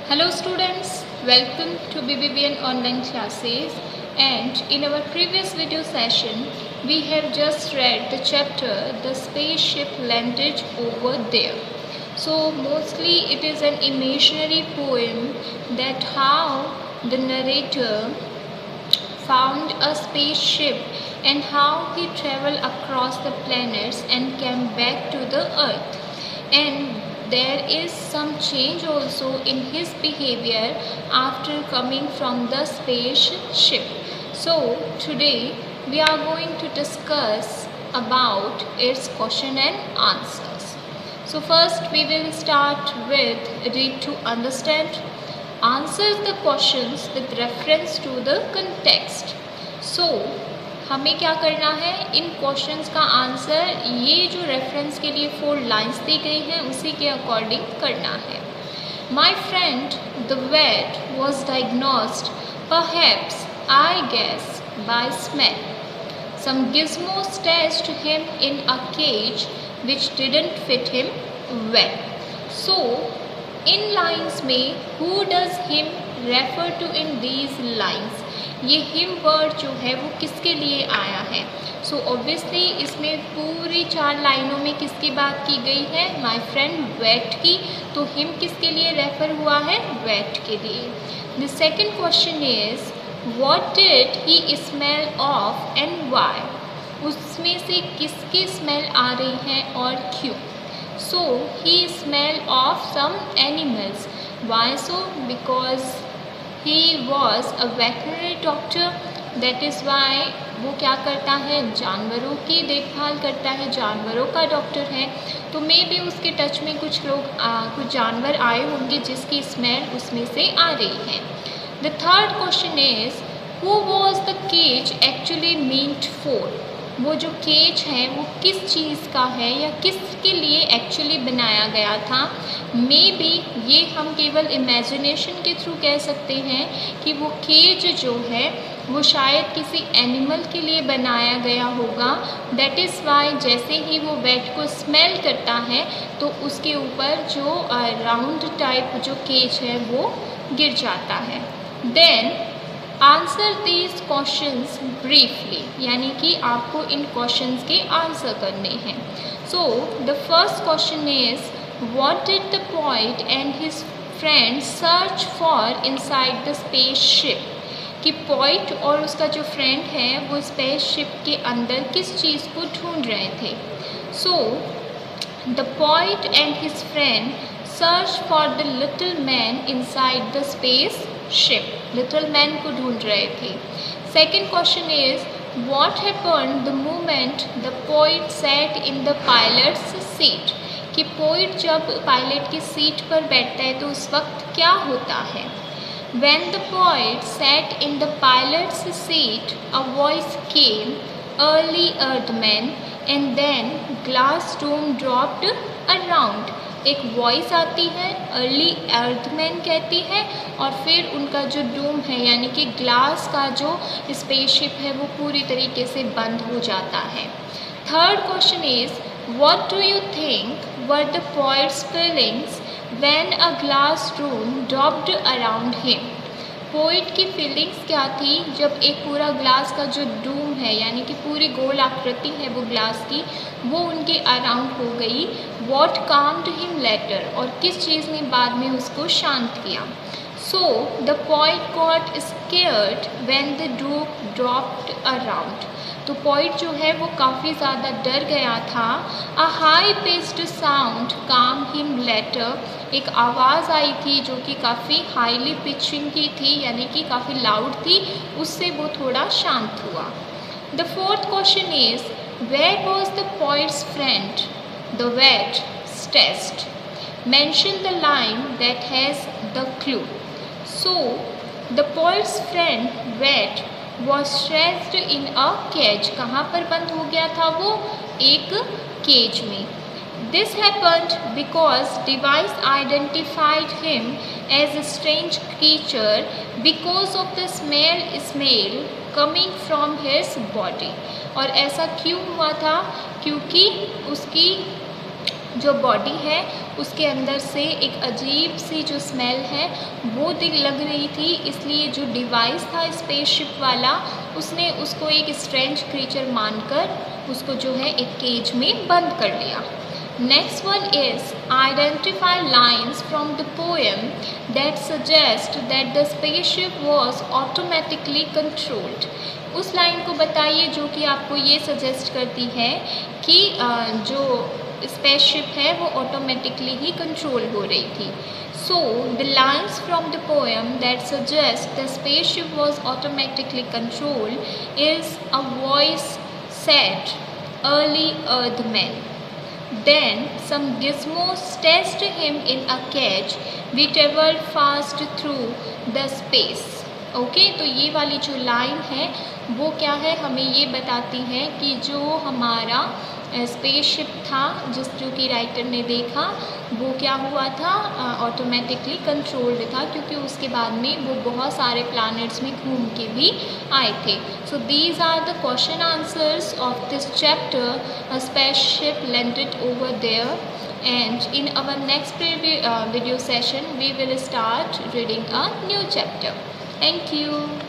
Hello students, welcome to BBBN online classes, and in our previous video session we have just read the chapter The Spaceship Landed Over There. So mostly it is an imaginary poem that how the narrator found a spaceship and how he traveled across the planets and came back to the earth. And there is some change also in his behavior after coming from the spaceship. So today we are going to discuss about its question and answers. So first we will start with read to understand. Answer the questions with reference to the context. So हमें क्या करना है, इन questions का answer ये जो reference के लिए 4 lines दी गई हैं उसी के अकॉर्डिंग करना है. My friend the wait was diagnosed perhaps I guess by smell. Some gizmos attached him in a cage which didn't fit him well. So in lines में who does him refer to in these lines, ये him word जो है वो किसके लिए आया है. So obviously इसमें पूरी 4 लाइनों में किसकी बात की गई है, माय फ्रेंड वेट की. तो हिम किसके लिए रेफर हुआ है, वेट के लिए. The second question is what did he smell of and why, उसमें से किसकी स्मेल आ रही है और क्यों. So he smelled of some animals. Why so? Because he was a veterinary doctor. That is why वो क्या करता है, जानवरों की देखभाल करता है, जानवरों का डॉक्टर है. तो मे बी उसके टच में कुछ लोग कुछ जानवर आए होंगे जिसकी स्मेल उसमें से आ रही है. The third question is who was the cage actually meant for, वो जो केज है वो किस चीज़ का है या किसके लिए एक्चुअली बनाया गया था. मे बी ये हम केवल इमेजिनेशन के थ्रू कह सकते हैं कि वो केज जो है वो शायद किसी एनिमल के लिए बनाया गया होगा. दैट इज़ वाई जैसे ही वो वेट को स्मेल करता है तो उसके ऊपर जो राउंड टाइप जो केज है वो गिर जाता है. Then answer these questions briefly, यानी कि आपको इन क्वेश्चंस के आंसर करने हैं. So the first question is what did the poet and his friend search for inside the spaceship, कि पोएट और उसका जो फ्रेंड है वो स्पेसशिप के अंदर किस चीज़ को ढूंढ रहे थे. So the poet and his friend search for the little man inside the spaceship, little man को ढूंढ रहे थे. Second question is what happened the moment the poet sat in the pilot's seat, कि poet जब pilot की seat पर बैठता है तो उस वक्त क्या होता है. When the poet sat in the pilot's seat a voice came early earthman and then glass dome dropped around, एक वॉइस आती है, अर्ली अर्थमैन कहती है, और फिर उनका जो डूम है यानी कि ग्लास का जो स्पेसशिप है वो पूरी तरीके से बंद हो जाता है. Third question is what do you think were the poets feelings when a glass Doom dropped around him, poet की फीलिंग्स क्या थी जब एक पूरा ग्लास का जो डूम है यानी कि पूरी गोल आकृति है वो ग्लास की वो उनके अराउंड हो गई. वॉट काम्ड हिम लेटर, और किस चीज़ ने बाद में उसको शांत किया. सो the poet got scared when the doom dropped around, तो पोएट जो है वो काफ़ी ज़्यादा डर गया था. अ हाई पिच्ड साउंड काम हिम लेटर, एक आवाज़ आई थी जो कि काफ़ी हाईली पिचिंग की थी यानी कि काफ़ी लाउड थी, उससे वो थोड़ा शांत हुआ. The fourth question is where was the poet's friend the wait stressed, mention the line that has the clue. So the poet's friend wait was stressed in a cage, कहाँ पर बंद हो गया था वो, एक केज में. This happened because device identified him as a strange creature because of the smell coming from his body. और ऐसा क्यों हुआ था, क्योंकि उसकी जो बॉडी है उसके अंदर से एक अजीब सी जो स्मेल है वो लग रही थी, इसलिए जो डिवाइस था स्पेसशिप वाला उसने उसको एक स्ट्रेंज क्रीचर मानकर उसको जो है एक केज में बंद कर लिया। Next one is identify lines from the poem that suggest that the spaceship was automatically controlled. उस लाइन को बताइए जो कि आपको ये सजेस्ट करती है कि जो स्पेसशिप है वो ऑटोमेटिकली ही कंट्रोल हो रही थी। So the lines from the poem that suggest the spaceship was automatically controlled is a voice said, "Early Earthmen. Then some gizmos test him in a cage. We travel fast through the space." Okay, तो ये वाली जो line है वो क्या है, हमें ये बताती है कि जो हमारा स्पेसशिप था जो कि राइटर ने देखा वो क्या हुआ था, ऑटोमेटिकली कंट्रोल्ड था, क्योंकि उसके बाद में वो बहुत सारे प्लैनेट्स में घूम के भी आए थे। So these are the question answers of this chapter, a spaceship landed over there, and in our next video session we will start reading a new chapter. Thank you.